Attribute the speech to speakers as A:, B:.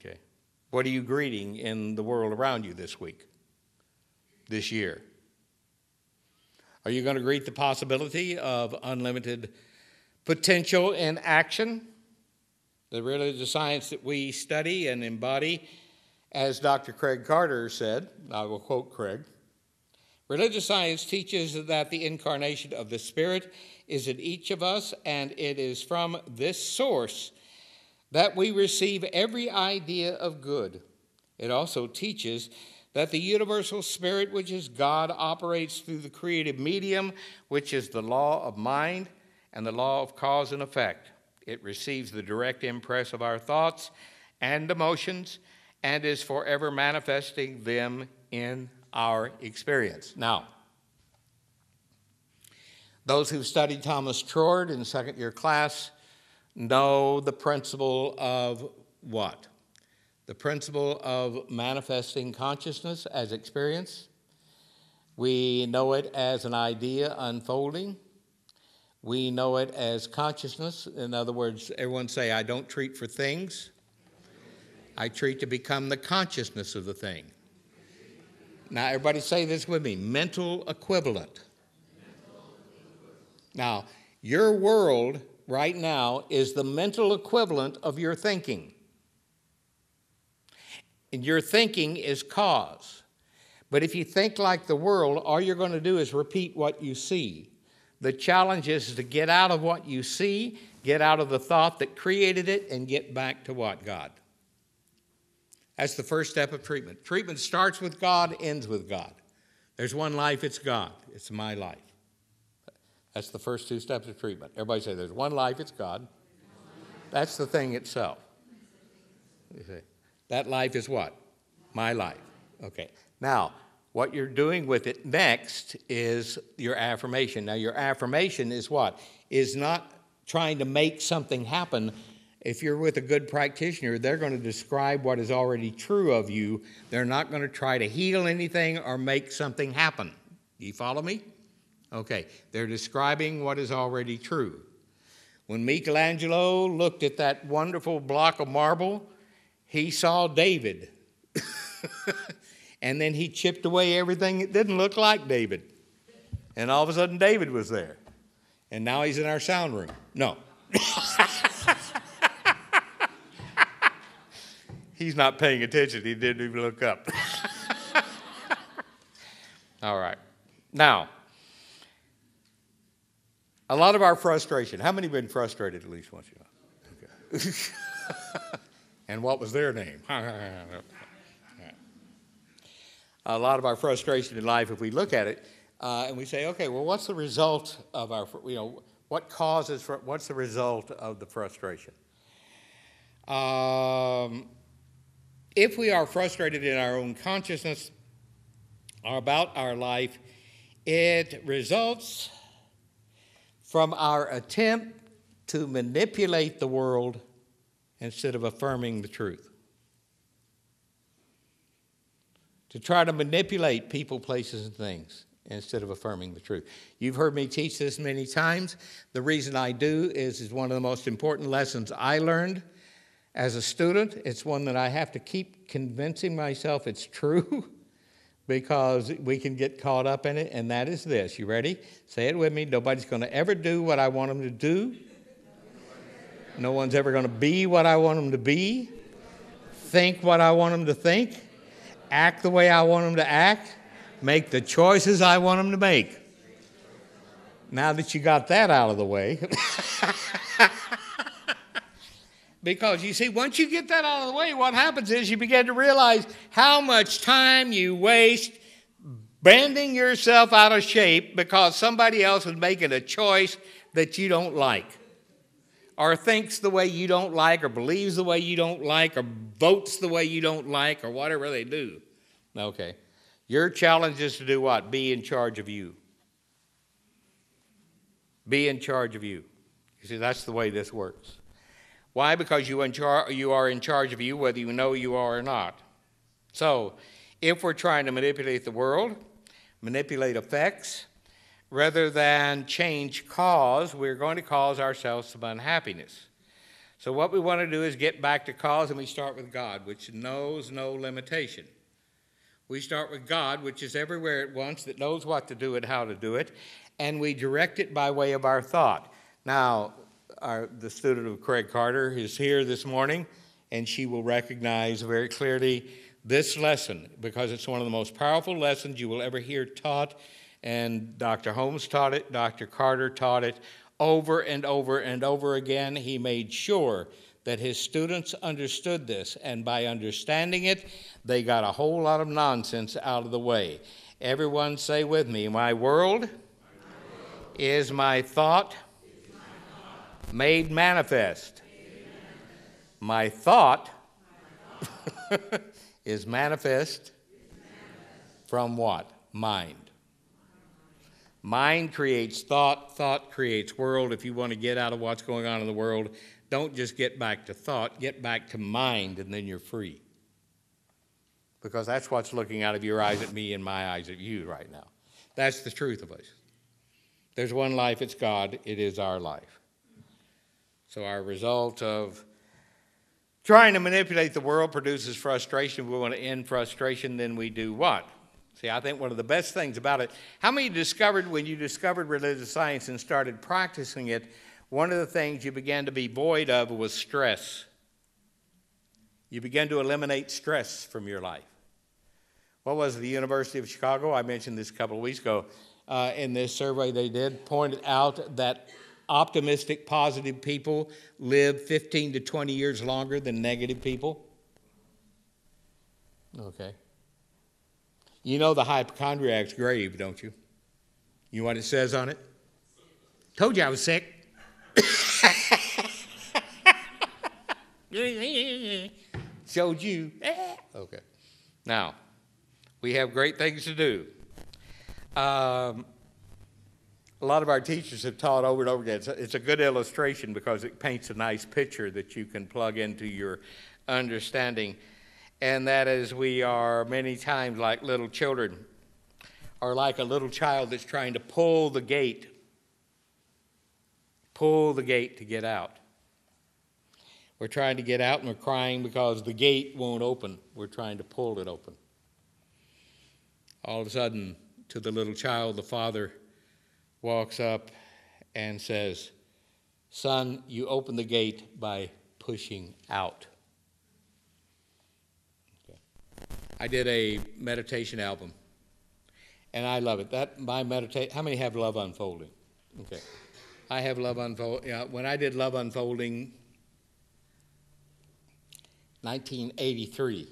A: Okay. What are you greeting in the world around you this week, this year? Are you going to greet the possibility of unlimited potential in action? The religious science that we study and embody, as Dr. Craig Carter said, I will quote Craig, religious science teaches that the incarnation of the Spirit is in each of us, and it is from this source that we receive every idea of good. It also teaches that the universal spirit, which is God, operates through the creative medium, which is the law of mind and the law of cause and effect. It receives the direct impress of our thoughts and emotions and is forever manifesting them in our experience. Now, those who've studied Thomas Trord in second-year class know the principle of what? The principle of manifesting consciousness as experience. We know it as an idea unfolding. We know it as consciousness. In other words, everyone say, I don't treat for things. I treat to become the consciousness of the thing. Now, everybody say this with me. Mental equivalent. Now, your world right now is the mental equivalent of your thinking. And your thinking is cause. But if you think like the world, all you're going to do is repeat what you see. The challenge is to get out of what you see, get out of the thought that created it, and get back to what? God. That's the first step of treatment. Treatment starts with God, ends with God. There's one life, it's God. It's my life. That's the first two steps of treatment. Everybody say, there's one life, it's God. That's the thing itself. You see. That life is what? My life. Okay. Now, what you're doing with it next is your affirmation. Now, your affirmation is what? Is not trying to make something happen. If you're with a good practitioner, they're going to describe what is already true of you. They're not going to try to heal anything or make something happen. Do you follow me? Okay. They're describing what is already true. When Michelangelo looked at that wonderful block of marble, he saw David. And then he chipped away everything that didn't look like David. And all of a sudden, David was there. And now he's in our sound room. No. He's not paying attention. He didn't even look up. All right. Now, a lot of our frustration. How many have been frustrated at least once? Okay. And what was their name? A lot of our frustration in life, if we look at it, and we say, okay, well, what's the result of our, what's the result of the frustration? If we are frustrated in our own consciousness or about our life, it results from our attempt to manipulate the world instead of affirming the truth. To try to manipulate people, places, and things instead of affirming the truth. You've heard me teach this many times. The reason I do is one of the most important lessons I learned as a student. It's one that I have to keep convincing myself it's true because we can get caught up in it, and that is this. You ready? Say it with me. Nobody's going to ever do what I want them to do. No one's ever going to be what I want them to be. Think what I want them to think. Act the way I want them to act. Make the choices I want them to make. Now that you got that out of the way. Because you see, once you get that out of the way, what happens is you begin to realize how much time you waste bending yourself out of shape because somebody else is making a choice that you don't like, or thinks the way you don't like, or believes the way you don't like, or votes the way you don't like, or whatever they do. Okay. Your challenge is to do what? Be in charge of you. Be in charge of you. You see, that's the way this works. Why? Because you are in charge of you, whether you know you are or not. So, if we're trying to manipulate the world, manipulate effects, rather than change cause, we're going to cause ourselves some unhappiness. So what we want to do is get back to cause, and we start with God, which knows no limitation. We start with God, which is everywhere at once, that knows what to do and how to do it, and we direct it by way of our thought. Now, the student of Craig Carter is here this morning, and she will recognize very clearly this lesson, because it's one of the most powerful lessons you will ever hear taught, and Dr. Holmes taught it, Dr. Carter taught it, over and over and over again. He made sure that his students understood this, and by understanding it, they got a whole lot of nonsense out of the way. Everyone say with me, my world is my thought made manifest. My thought is manifest from what? Mind. Mind creates thought, thought creates world. If you want to get out of what's going on in the world, don't just get back to thought, get back to mind, and then you're free. Because that's what's looking out of your eyes at me and my eyes at you right now. That's the truth of us. There's one life, it's God, it is our life. So our result of trying to manipulate the world produces frustration. If we want to end frustration, then we do what? See, I think one of the best things about it, how many discovered when you discovered religious science and started practicing it, one of the things you began to be void of was stress. You began to eliminate stress from your life. What was it, the University of Chicago? I mentioned this a couple of weeks ago. In this survey they did, pointed out that optimistic, positive people live 15 to 20 years longer than negative people. Okay. You know the hypochondriac's grave, don't you? You know what it says on it? Told you I was sick. Showed you. Okay. Now, we have great things to do. A lot of our teachers have taught over and over again. It's a good illustration because it paints a nice picture that you can plug into your understanding. And that is, we are many times like little children, or like a little child that's trying to pull the gate to get out. We're trying to get out and we're crying because the gate won't open. We're trying to pull it open. All of a sudden, to the little child, the father walks up and says, "Son, you open the gate by pushing out." Okay. I did a meditation album, and I love it. How many have Love Unfolding? Okay. I have Love Unfolding. When I did Love Unfolding, 1983,